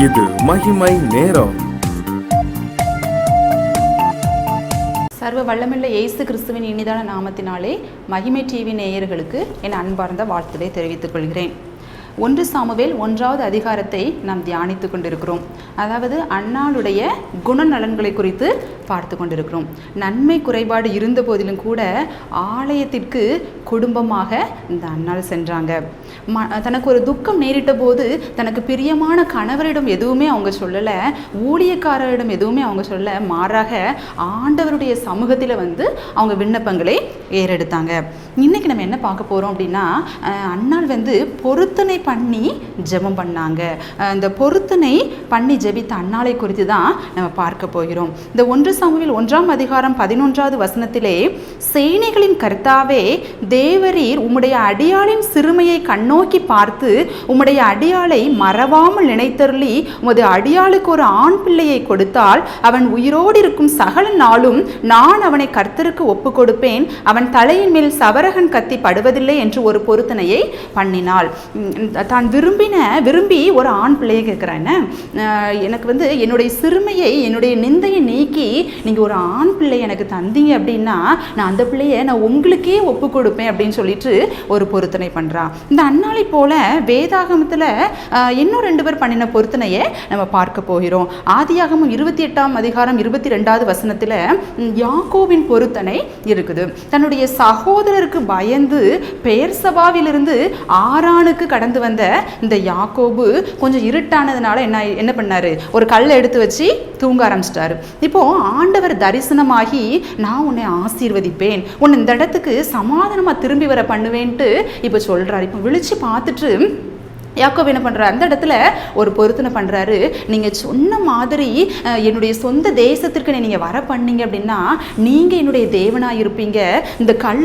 இது மகிமை நேரம். சர்வ வல்லமையுள்ள இயேசு கிறிஸ்துவின் இனிதான நாமத்தினாலே மகிமை டிவி நேயர்களுக்கு என் அன்பார்ந்த வாழ்த்துக்களை தெரிவித்துக் கொள்கிறேன். 1 சாமுவேல் 1வது அதிகாரத்தை நாம் தியானித்து கொண்டிருக்கிறோம். அதாவது அன்னாளுடைய குணநலன்களை குறித்து பார்த்து கொண்டிருக்கிறோம். நன்மை குறைபாடு இருந்த போதிலும் கூட ஆலயத்திற்கு குடும்பமாக இந்த அன்னாள் சென்றாங்க. தனக்கு ஒரு துக்கம் நேரிட்ட போது தனக்கு பிரியமான கணவரிடம் எதுவுமே அவங்க சொல்லலை, ஊழியக்காரரிடம் எதுவுமே அவங்க சொல்ல, மாறாக ஆண்டவருடைய சமூகத்தில் அவங்க விண்ணப்பங்களை ஏறெடுத்தாங்க. இன்னைக்கு நம்ம என்ன பார்க்க போகிறோம் அப்படின்னா, அன்னாள் பொருத்தனை பண்ணி ஜெபம் பண்ணாங்க. இந்த பொருத்தனை பண்ணி ஜெபித்த அன்னாளை குறித்து தான் நம்ம பார்க்க போகிறோம். இந்த 1 சாமுவேல் 1ஆம் அதிகாரம் 11வது வசனத்திலே, சேனைகளின் கர்த்தாவே, தேவரீர் உம்முடைய அடியாளின் சிறுமையை கண்ணோக்கி பார்த்து உம்முடைய அடியாளை மறவாமல் நினைத்தருளி உமது அடியாளுக்கு ஒரு ஆண் பிள்ளையை கொடுத்தால் அவன் உயிரோடு இருக்கும் சகல நாளும் நான் அவனை கர்த்தருக்கு ஒப்பு கொடுப்பேன், அவன் தலையின் மேல் சவரகன் கத்தி படுவதில்லை என்று ஒரு பொருத்தனையை பண்ணினாள். தான் விரும்பி ஒரு ஆண் பிள்ளையை கேட்குறான். எனக்கு என்னுடைய சிறுமையை என்னுடைய நிந்தையை நீக்கி நீங்கள் ஒரு ஆண் பிள்ளை எனக்கு தந்தீங்க அப்படின்னா நான் அந்த பிள்ளையை நான் உங்களுக்கே ஒப்பு கொடுப்பேன் அப்படின்னு சொல்லிட்டு ஒரு பொருத்தனை பண்ணுறான். இந்த அன்னாளை போல வேதாகமத்தில் இன்னும் 2 பேர் பண்ணின பொருத்தனையை நம்ம பார்க்க போகிறோம். ஆதியாகமம் 28ஆம் அதிகாரம் 22வது வசனத்தில் யாக்கோபின் பொருத்தனை இருக்குது. தன்னுடைய சகோதரருக்கு பயந்து பெயர்சபாவிலிருந்து ஆரானுக்கு கடந்து வந்த இந்த யாக்கோபு கொஞ்சம் இருட்டானதுனால என்ன பண்ணாரு, ஒரு கல்லை எடுத்து வச்சு தூங்க ஆரம்பிச்சிட்டாரு. இப்போ ஆண்டவர் தரிசனமாகி நான் உன்னை ஆசீர்வதிப்பேன், உன்னை இந்த இடத்துக்கு சமாதானமா திரும்பி வர பண்ணுவேன்ட்டு இப்போ சொல்றாரு. இப்போ விழிச்சு பார்த்துட்டு யாக்கோபு என்ன பண்ணுறாரு, அந்த இடத்துல ஒரு பொருத்தனை பண்ணுறாரு. நீங்கள் சொன்ன மாதிரி என்னுடைய சொந்த தேசத்திற்கு நீங்கள் வர பண்ணீங்க அப்படின்னா நீங்கள் என்னுடைய தேவனாக இருப்பீங்க, இந்த கல்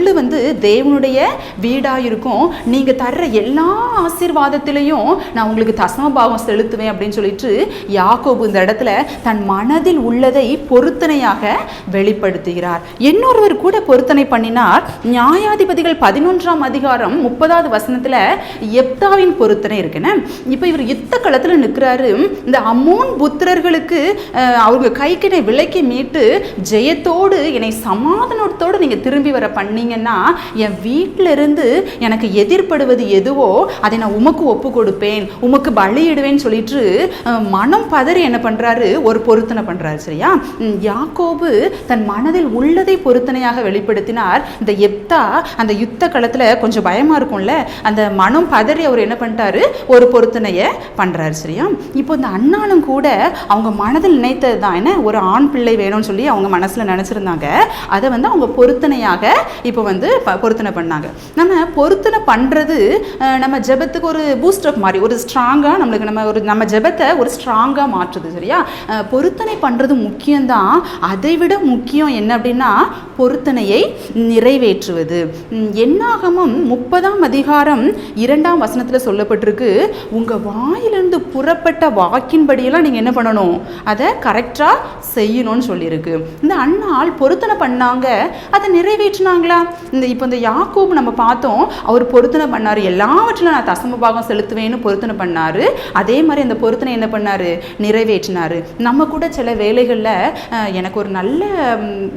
தேவனுடைய வீடாக இருக்கும், நீங்கள் தர்ற எல்லா ஆசீர்வாதத்திலையும் நான் உங்களுக்கு தசமபாகம் செலுத்துவேன் அப்படின்னு சொல்லிட்டு யாக்கோபு இந்த இடத்துல தன் மனதில் உள்ளதை பொருத்தனையாக வெளிப்படுத்துகிறார். இன்னொருவர் கூட பொருத்தனை பண்ணினார். நியாயாதிபதிகள் 11ஆம் அதிகாரம் 30வது வசனத்தில் எப்தாவின் பொருத்தனை இருக்குன்னு. இப்போ இவர் யுத்த களத்தில் நிற்கிறாரு. இந்த அம்மோன் புத்திரர்களுக்கு அவங்க கைக்கு விலைக்கு மீட்டு ஜெயத்தோடு என்னை சமாதானத்தோடு நீங்க திரும்பி வர பண்ணீங்கன்னா என் வீட்டில இருந்து எனக்கு எதிர்படுவது எதுவோ அதை நான் உமக்கு ஒப்பு கொடுப்பேன், உமக்கு பலியிடுவேன்னு சொல்லிட்டு மனம் பதறி என்ன பண்றாரு, ஒரு பொருத்தனை பண்றாரு. சரியா, யாக்கோபு தன் மனதில் உள்ளதை பொருத்தனையாக வெளிப்படுத்தினார். இந்த எப்தா அந்த யுத்த களத்துல கொஞ்சம் பயமா இருக்கும்ல, அந்த மனம் பதறி அவர் என்ன பண்ணிட்டாரு, ஒரு பொருத்தனையை பண்றாரு. சரியா, இப்போ இந்த அண்ணாலும் கூட அவங்க மனதில் நினைத்தது தான் என்ன, ஒரு ஆண் பிள்ளை வேணும்னு சொல்லி அவங்க மனசுல நினைச்சிருந்தாங்க. அதை அவங்க பொருத்தனையாக இப்போ பொருத்தனை பண்ணாங்க. நம்ம பொருத்தனை பண்றது நம்ம ஜெபத்துக்கு ஒரு பூஸ்டப் மாதிரி, ஒரு ஸ்ட்ராங்கா நம்ம ஜெபத்தை ஒரு ஸ்ட்ராங்கா மாற்றுது. சரியா, பொருத்தனை பண்றது முக்கியம்தான். அதை விட முக்கியம் என்ன அப்படின்னா பொருத்தனையை நிறைவேற்றுவது. என்னாகமம் 30ஆம் அதிகாரம் 2ஆம் வசனத்துல சொல்லப்பட்டிருக்கு, உங்க வாயிலிருந்து புறப்பட்ட வாக்கின்படியெல்லாம் நீங்க என்ன பண்ணணும், அதை கரெக்டா செய்யணும்னு சொல்லியிருக்கு. இந்த அண்ணாள் பொருத்தனை பண்ணாங்க, அதை நிறைவேற்றினாங்களா? இப்போ இந்த யாக்கோபு நம்ம பார்த்தோம், அவர் பொருத்தனை பண்ணாரு, எல்லாவற்றிலும் நான் தசம பாகம் செலுத்துவேன்னு பொருத்தனை பண்ணாரு. அதே மாதிரி அந்த பொருத்தனை என்ன பண்ணாரு, நிறைவேற்றினாரு. நம்ம கூட சில வேலைகளில் எனக்கு ஒரு நல்ல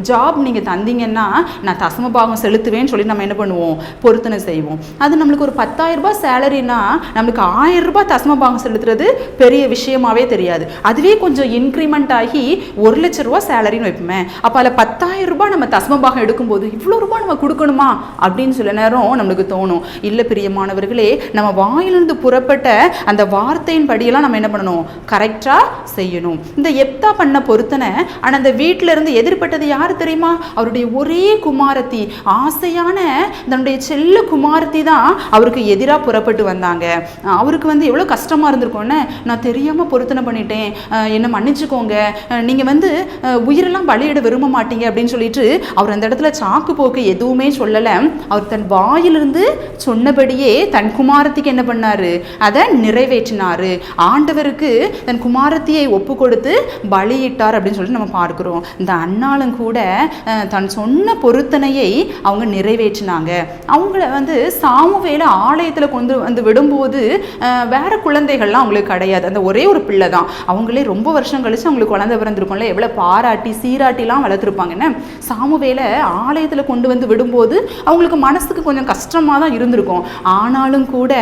ஜாப் நீங்க தந்தீங்கன்னா நான் தசம பாகம் செலுத்துவேன்னு சொல்லி நம்ம என்ன பண்ணுவோம், பொருத்தனை செய்வோம். அது நம்மளுக்கு ஒரு 10,000 ரூபாய் சேலரினா நம்மளுக்கு 1000 ரூபாய் தசம பாகம் செலுத்துறது பெரிய விஷயமாவே தெரியாது. அதுவே கொஞ்சம் இன்க்ரிமெண்ட் ஆகி 1 லட்சம் ரூபாய் சேலரின்னு வைப்போமே, அப்போ அதில் 10,000 ரூபாய் நம்ம தசம பாகம் எடுக்கும்போது இவ்வளோ ரூபாய் நம்ம கொடுக்கணுமா அப்படின்னு சில நேரம் நம்மளுக்கு தோணும். இல்லை பிரியமானவர்களே, நம்ம வாயிலிருந்து புறப்பட்ட அந்த வார்த்தையின் படியெல்லாம் நம்ம என்ன பண்ணணும், கரெக்டாக செய்யணும். இந்த எப்தா பண்ண பொருத்தனை, ஆனால் அந்த வீட்டில இருந்து எதிர்பட்டது யாரு தெரியுமா, அவருடைய ஒரே குமாரத்தி, ஆசையான தன்னுடைய செல்ல குமாரத்தி தான் அவருக்கு எதிராக புறப்பட்டு வந்தாங்க. அவருக்கு எவ்வளோ கஷ்டமாக இருந்திருக்கோன்னு, நான் தெரியாமல் பொருத்தனை பண்ணிட்டேன், என்னை மன்னிச்சுக்கோங்க, நீங்கள் உயிரெல்லாம் பலியிட விரும்ப மாட்டீங்க அப்படின்னு சொல்லிட்டு அவர் அந்த இடத்துல சாக்கு போக்கு எதுவுமே சொல்லலை. அவர் தன் வாயிலிருந்து சொன்னபடியே தன் குமாரத்திக்கு என்ன பண்ணாரு, அதை நிறைவேற்றினாரு. ஆண்டவருக்கு தன் குமாரத்தியை ஒப்பு கொடுத்து பலியிட்டார் அப்படின்னு சொல்லிட்டு நம்ம பார்க்கிறோம். இந்த அண்ணாலும் கூட தன் சொன்ன பொருத்தனையை அவங்க நிறைவேற்றினாங்க. அவங்கள சாமுவேலை ஆலயத்தில் கொண்டு விடும்போது வேற குழந்தைகள்லாம் அவங்களுக்கு கிடையாது, அந்த ஒரே ஒரு பிள்ளை தான். அவங்களே ரொம்ப வருஷம் கழிச்சு அவங்களுக்கு குழந்தை பிறந்திருக்கும்ல, எவ்வளோ பாராட்டி சீராட்டிலாம் வளர்த்துருப்பாங்கன்னு. சாமுவேலை ஆலயத்தில் கொண்டு வந்து விடும்போது அவங்களுக்கு மனசுக்கு கொஞ்சம் கஷ்டமாக தான் இருந்திருக்கும். ஆனாலும் கூட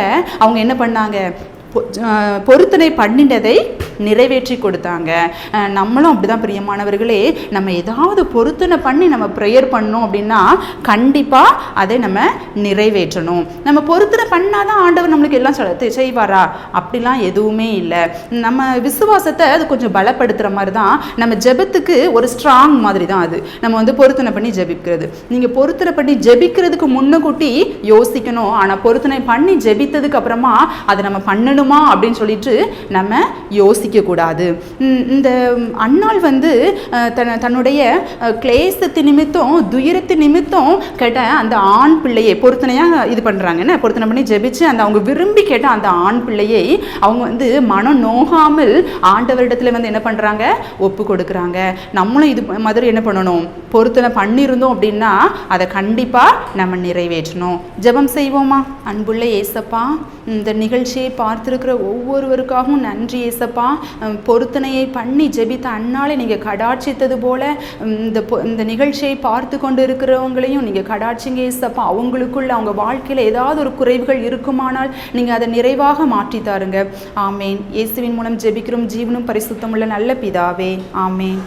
அவங்க என்ன பண்ணாங்க, பொருத்தனை பண்ணினதை நிறைவேற்றி கொடுத்தாங்க. நம்மளும் அப்படிதான் பிரியமானவர்களே, நம்ம ஏதாவது பொருத்தனை பண்ணி நம்ம ப்ரேயர் பண்ணோம் அப்படின்னா கண்டிப்பாக அதை நம்ம நிறைவேற்றணும். நம்ம பொருத்தனை பண்ணாதான் ஆண்டவர் நம்மளுக்கு எல்லாம் செய்வாரா? அப்படிலாம் எதுவுமே இல்லை. நம்ம விசுவாசத்தை அது கொஞ்சம் பலப்படுத்துகிற மாதிரி தான். நம்ம ஜெபத்துக்கு ஒரு ஸ்ட்ராங் மாதிரி தான் அது. நம்ம பொருத்தனை பண்ணி ஜெபிக்கிறது. நீங்கள் பொருத்தனை பண்ணி ஜெபிக்கிறதுக்கு முன்னக்கூட்டி யோசிக்கணும். ஆனால் பொருத்தனை பண்ணி ஜெபித்ததுக்கு அப்புறமா அதை நம்ம பண்ணணும் அப்படின்னு சொல்லிட்டு நம்ம யோசிக்க கூடாது. இந்த அன்னாள் தன்னுடைய கிளேசத்து நிமித்தம் துயரத்து நிமித்தம் கேட்ட அந்த ஆண் பிள்ளையை பொருத்தனையா இது பண்றாங்க. பொருத்தனை பண்ணி ஜெபிச்சு அந்த அவங்க விரும்பி கேட்ட அந்த ஆண் பிள்ளையை அவங்க மனம் நோகாமல் ஆண்டவரிடத்துல என்ன பண்றாங்க, ஒப்பு கொடுக்குறாங்க. நம்மளும் இது மாதிரி என்ன பண்ணணும், பொருத்தனை பண்ணியிருந்தோம் அப்படின்னா அதை கண்டிப்பா நம்ம நிறைவேற்றணும். ஜெபம் செய்வோமா? அன்புள்ள ஏசப்பா, இந்த நிகழ்ச்சியை பார்த்திருக்கிற ஒவ்வொருவருக்காகவும் நன்றி ஏசப்பா. பொருத்தனையை பண்ணி ஜெபித்த அன்னாலே நீங்கள் கடாட்சித்தது போல இந்த நிகழ்ச்சியை பார்த்து கொண்டு இருக்கிறவங்களையும் நீங்கள் கடாட்சிங்க ஏசப்பா. அவங்களுக்குள்ள அவங்க வாழ்க்கையில் ஏதாவது ஒரு குறைவுகள் இருக்குமானால் நீங்கள் அதை நிறைவாக மாற்றி தாருங்க. ஆமேன். இயேசுவின் மூலம் ஜெபிக்கிறோம் ஜீவனும் பரிசுத்தமுள்ள நல்ல பிதாவே. ஆமேன்.